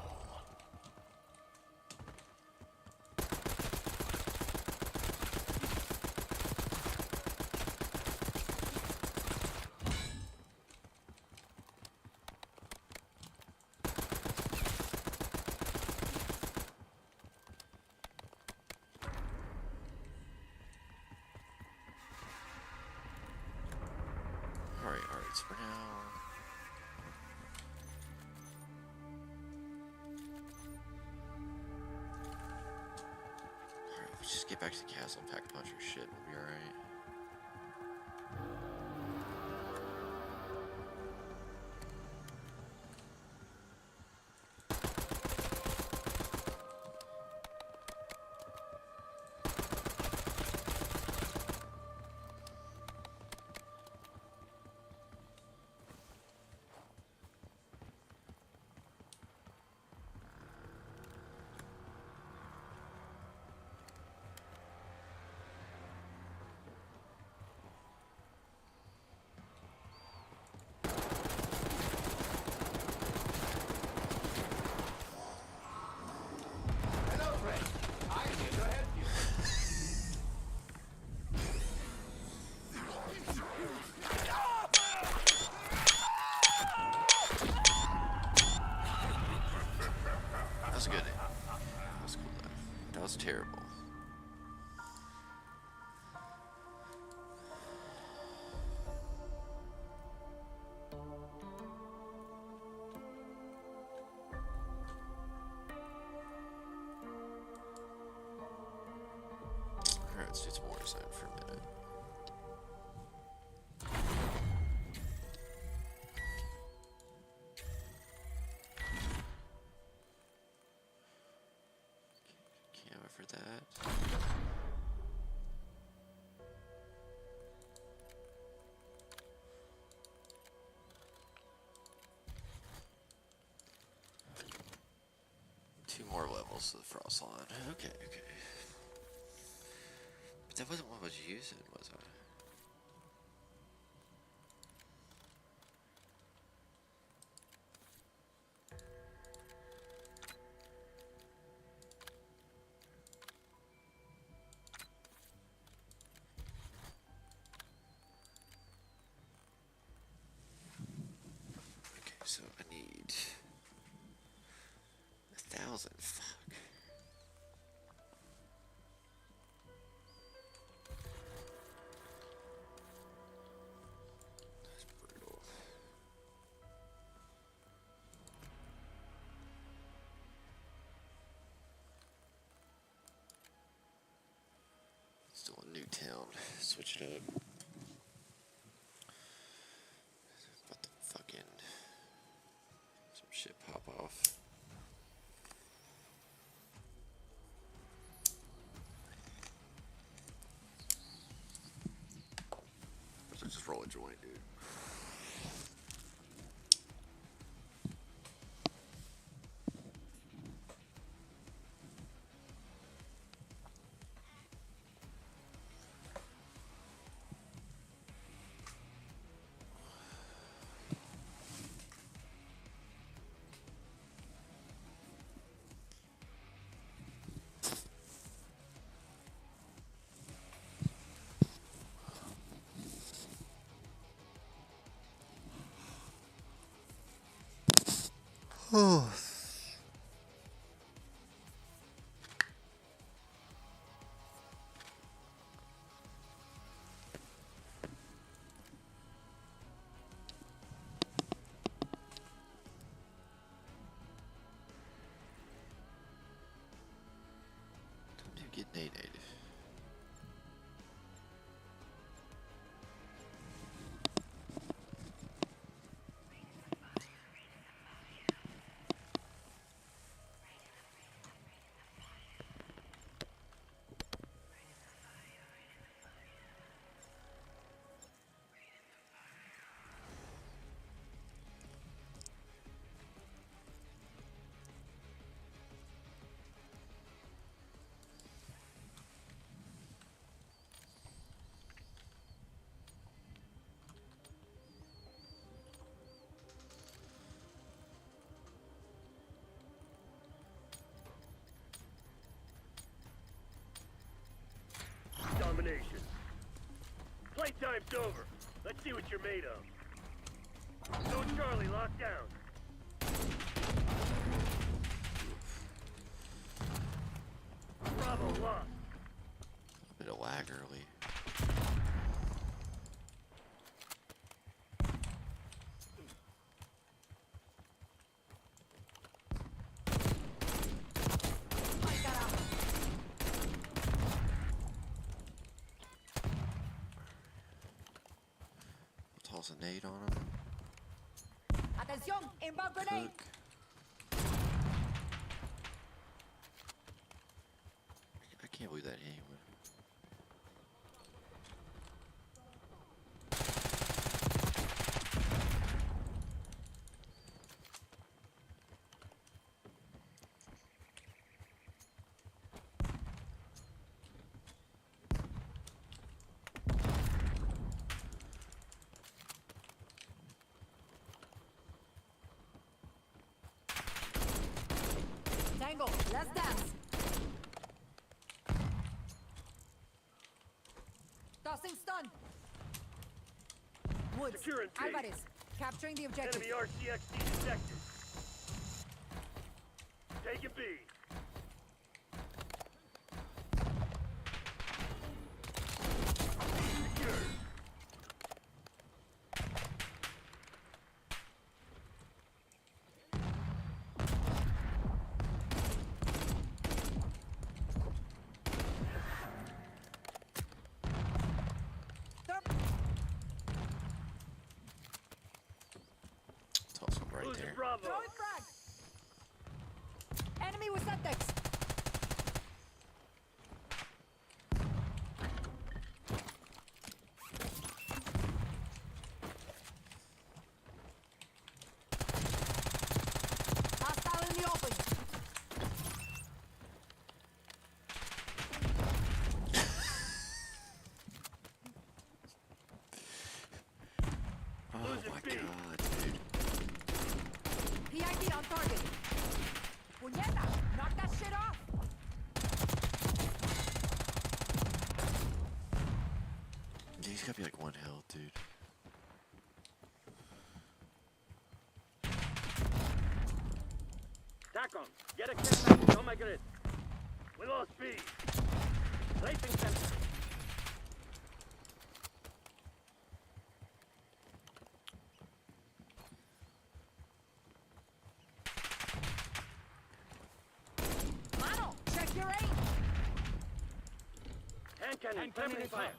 Alright, so for now. Alright, let's just get back to the castle and pack a punch or shit, we'll be alright. Hello, friend. I'm here to help you. That was good. That was cool though. That was terrible. Alright, let's do some more design for a minute. Camera for that. Two more levels of the frost line. Okay. But that wasn't what I was using, was I? Okay, so I need 1,000. Fuck. That's brutal. Still in Newtown. Switch it up. About to fucking some shit pop off. So just roll a joint, dude. Oh. Don't you get nade. Moved over. Let's see what you're made of. Go Charlie, locked down. Bravo lost. A bit of lag early. Toss a nade on him. Atención, inbound grenade. Cook. I can't believe that hit anyone. Tango, let's dance. Tossing stun. Woods, Securing B. Alvarez, capturing the objective. Enemy RCXD detected. Taking B. Secured. Toss him right Losing there. Bravo. Throwing frag. Enemy with Semtex. Hostile in the open. Oh Losing my B. god, dude. PID on target. Puñeta, knock that shit off. He's gotta be like one health, dude. TACOM, get a kit package on my grid. We lost B. Placing sensor. Mano, check your aim. Hand cannon, friendly fire.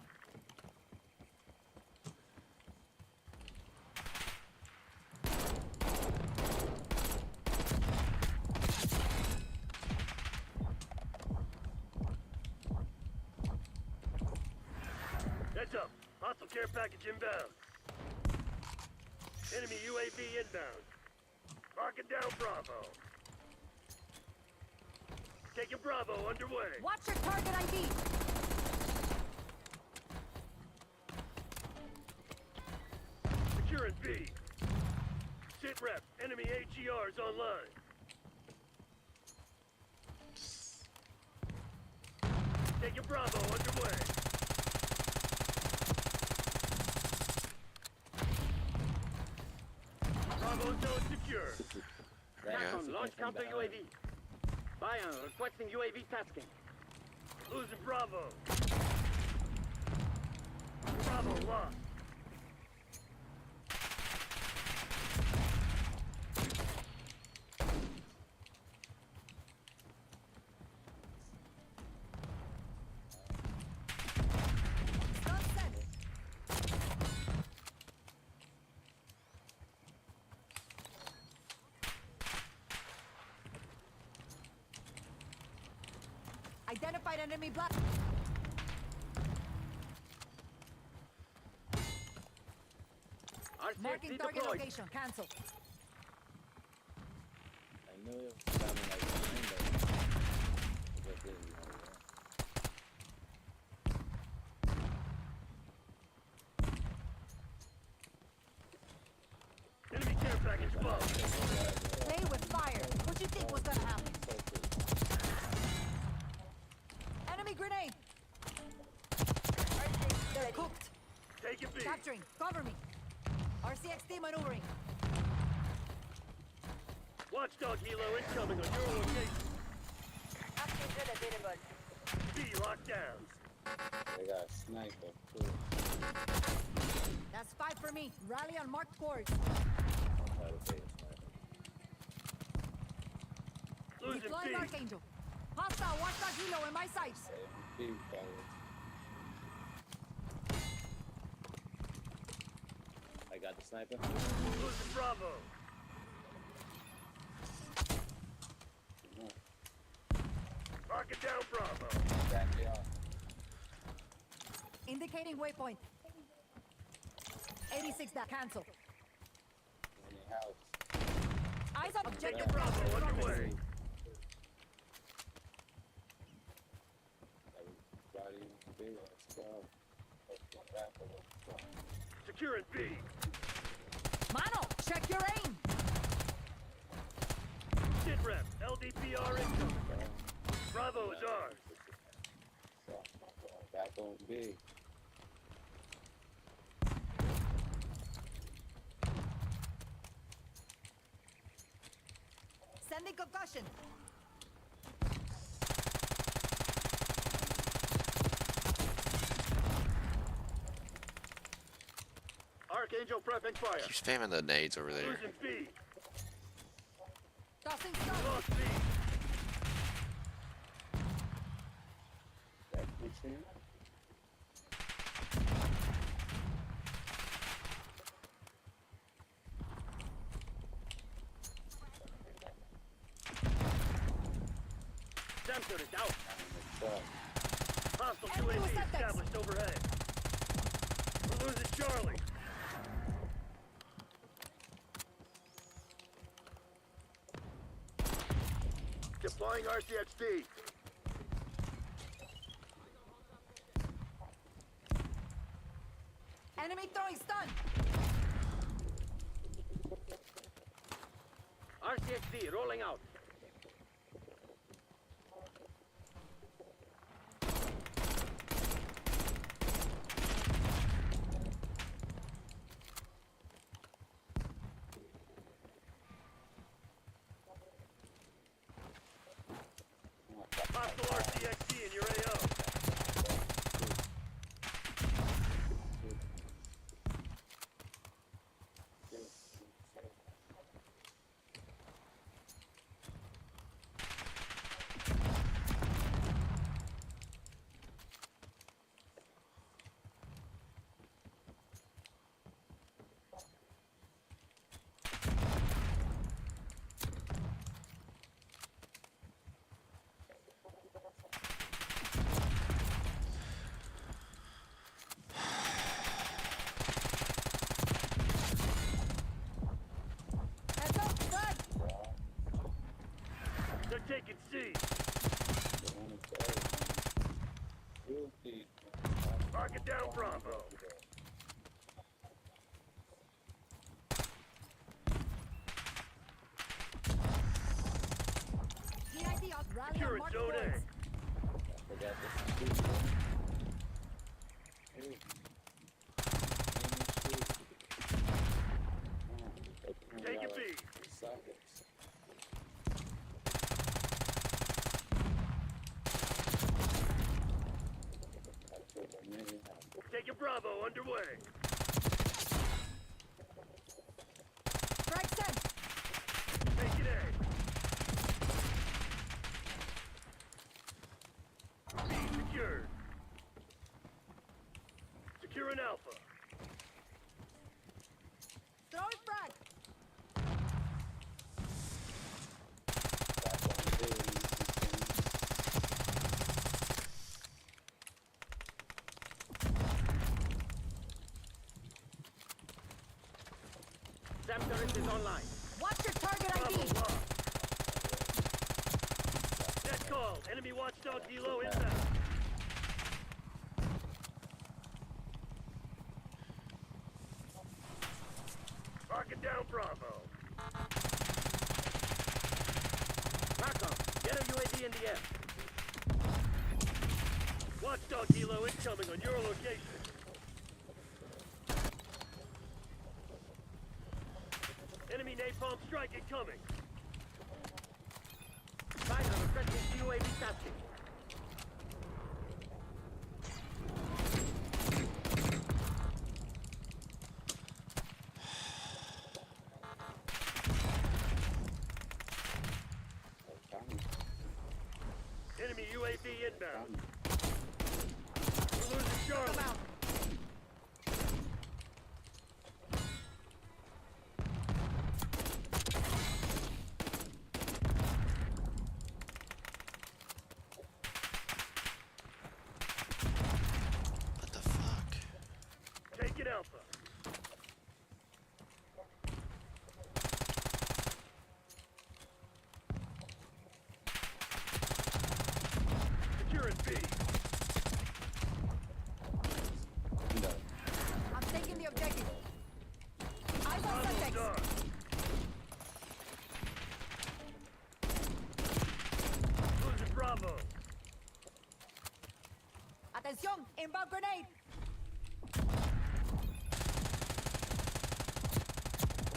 Heads up. Hostile care package inbound. Enemy UAV inbound. Locking down Bravo. Taking Bravo underway. Watch your target ID. Securing B. Sit rep. Enemy HERs online. Taking Bravo underway. Bravo zone secure. There we go. Launch counter UAV. Bayan requesting UAV tasking. Losing Bravo. Bravo lost. Stun set. Identified enemy block. Marking target location. Cancel. I knew it was coming like behind us. But then, Enemy care package low. Play with fire. What you think was gonna happen? Enemy grenade. Cooked. Taking B. Cover me. RCXD maneuvering. Watchdog helo incoming on your location. B locked down. They got a sniper too. That's 5 for me. Rally on marked course. Try to take a sniper. Losing Deploying B. Archangel. Hostile watchdog helo in my sights. B, fellas. I got the sniper. Losing Bravo. Marking down Bravo. Back it off. Indicating waypoint. 86 that cancel. In the house. Eyes on objective Yeah. Bravo. Underway. Everybody, B, let's go. Let's go back a little. Securing B. Mano, check your aim. Sit rep. LDPR incoming. Bravo is ours. So, back on B. Sending concussion. Archangel prepping fire. Keep spamming the nades over there. Losing B. Tossing stun. Lost B. Back kitchen. Samson is out. Truck. Hostile Enemy UAV with setbacks. established overhead. We're losing Charlie. Deploying RCXD. Enemy throwing stun. RCXD rolling out. Hostile RCXD in your AO. Heads up, frag. They're taking C. Marking down Bravo. EID out. Rally on Securing marked zone course. Taking B. Taking Bravo underway. Frag sent. Taking A. B secured. Securing Alpha. Throwing frag. SAM turret is online. Watch your target Bravo ID. locked. Net call. Enemy watchdog helo inbound. Marking down Bravo. Marco, get a UAV in the air. Watchdog helo incoming on your location. Napalm strike incoming. Fighter requesting UAV tasking. Enemy UAV inbound. We're losing Charlie. What the fuck? Taking Alpha. Securing B. I'm taking the objective. Eyes on subjects. Star. Losing Bravo. Atención, inbound grenade.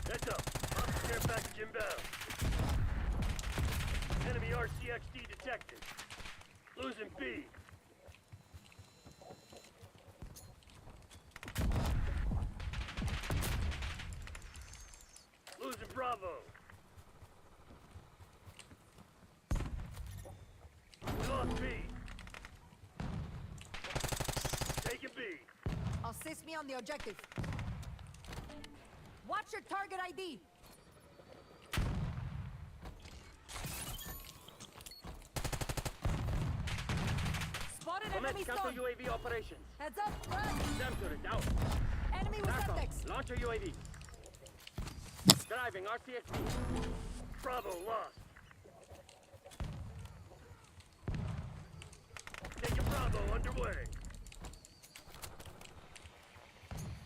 Heads up. Hostile care package inbound. Enemy RCXD detected. Losing B. Losing Bravo. We lost B. Taking B. Assist me on the objective. Watch your target ID. Spotted enemy stone. UAV operations. Heads up, front. Jam turret out. Enemy with subtext. Launch your UAV. Driving RCXD. Bravo lost. Taking Bravo underway.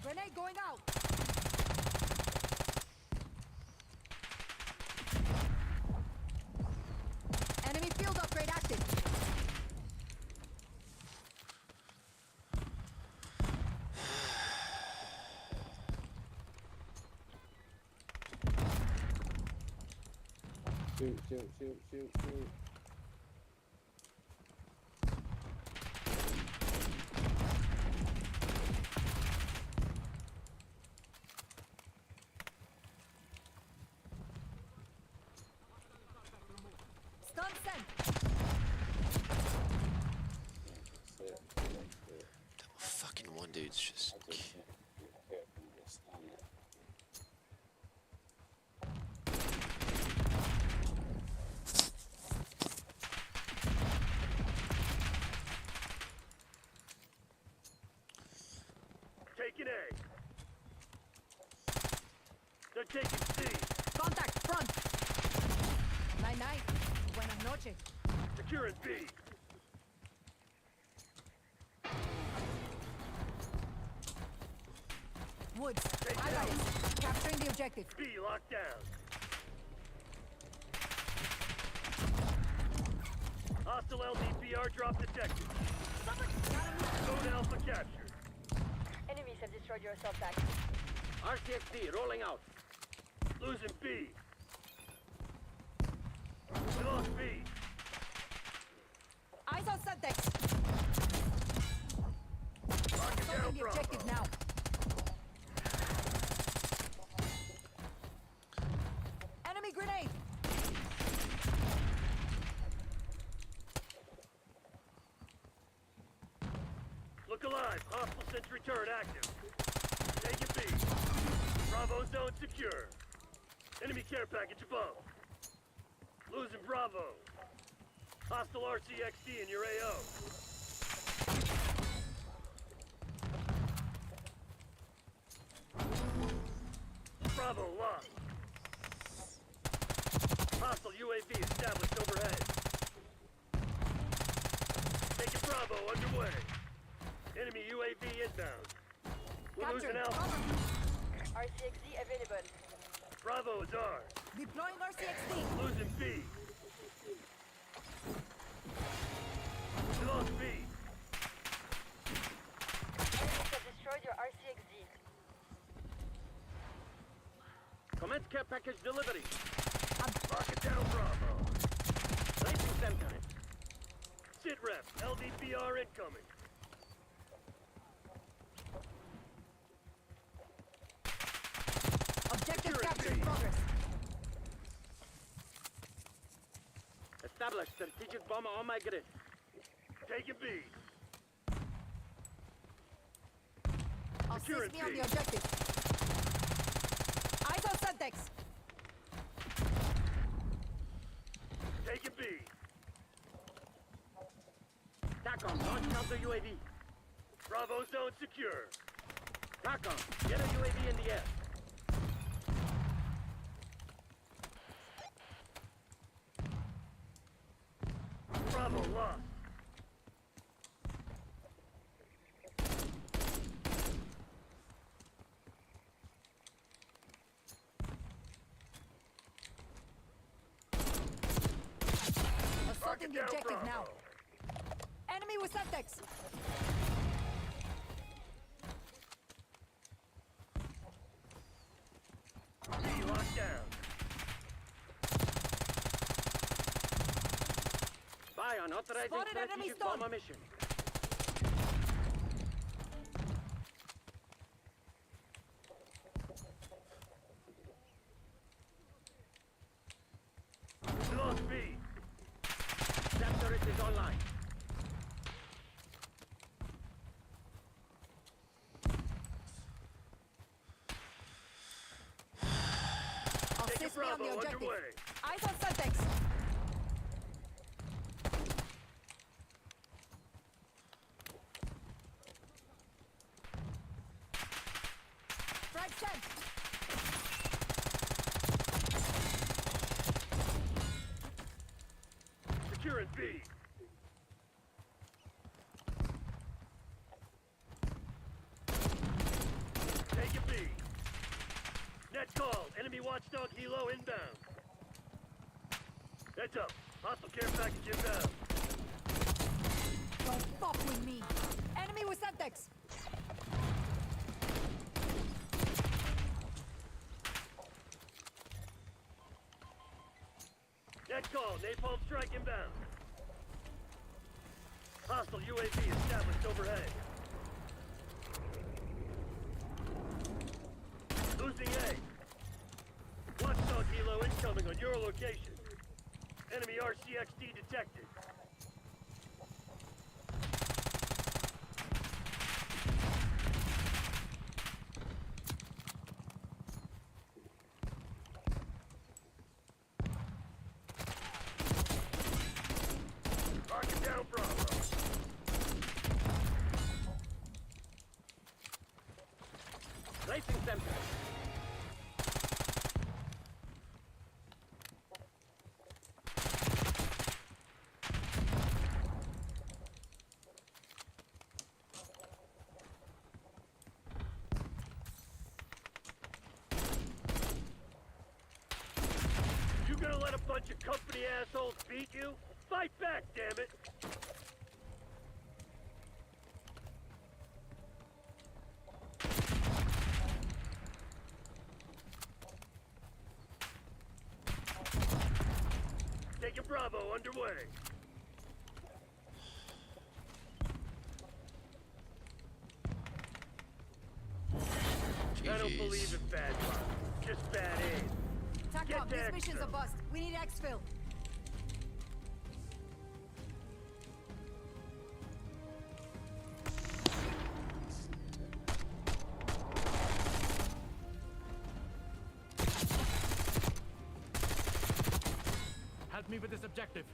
Grenade going out. Enemy field upgrade active. Shoot. Stun sent. Fucking one dude's just. Taking A. They're taking C. Contact front. Night night. Buenas noches. Securing B. Woods. Take it Highlights. Capturing the objective. B locked down. Hostile LDPR drop detected. Zone Alpha captured. Enemies have destroyed your assault back. RCXD rolling out. Losing B. We lost B. Eyes on subtext. Locking down Assaulting the Bravo. objective now. Enemy grenade. Look alive. Hostile sentry turret active. Taking B. Bravo zone secure. Enemy care package above. Losing Bravo. Hostile RCXD in your AO. Bravo lost. Hostile UAV established overhead. Taking Bravo underway. Enemy UAV inbound. We're losing Alpha. RCXD available. Bravo is ours. Deploying RCXD. Losing B. We lost B. Enemies have destroyed your RCXD. Commence care package delivery. Lock it down, Bravo. Placing center. Sit rep. LDPR incoming. Objective capture in progress. Establish strategic bomber on my grid. Taking B. Assist me on the objective. Eyes on Suntex. Taking B. TACOM, launch counter UAV. Bravo zone secure. TACOM, get a UAV in the air. Bravo lost. Assaulting the objective now. Enemy with Suntex. B locked down. Spy on authorizing Spotted enemy strategic stun. bomber mission. Lost B. That turret is online. Assist me on Bravo the objective. underway. Eyes on Suntex. Frag sent. Securing B. Taking B. Net call. Enemy watchdog helo inbound. Heads up. Hostile care package inbound. Don't fuck with me. Enemy with Suntex. Net call. Napalm strike inbound. Hostile UAV established overhead. Losing A. Watchdog helo incoming on your location. Enemy RCXD detected. Marking down Bravo. Placing center. You gonna let a bunch of company assholes beat you? Fight back, damn it! Taking Bravo underway. I don't believe in bad luck, just bad aim. TACOM, Get this that, mission's sir. a bust. We need exfil. Help me with this objective.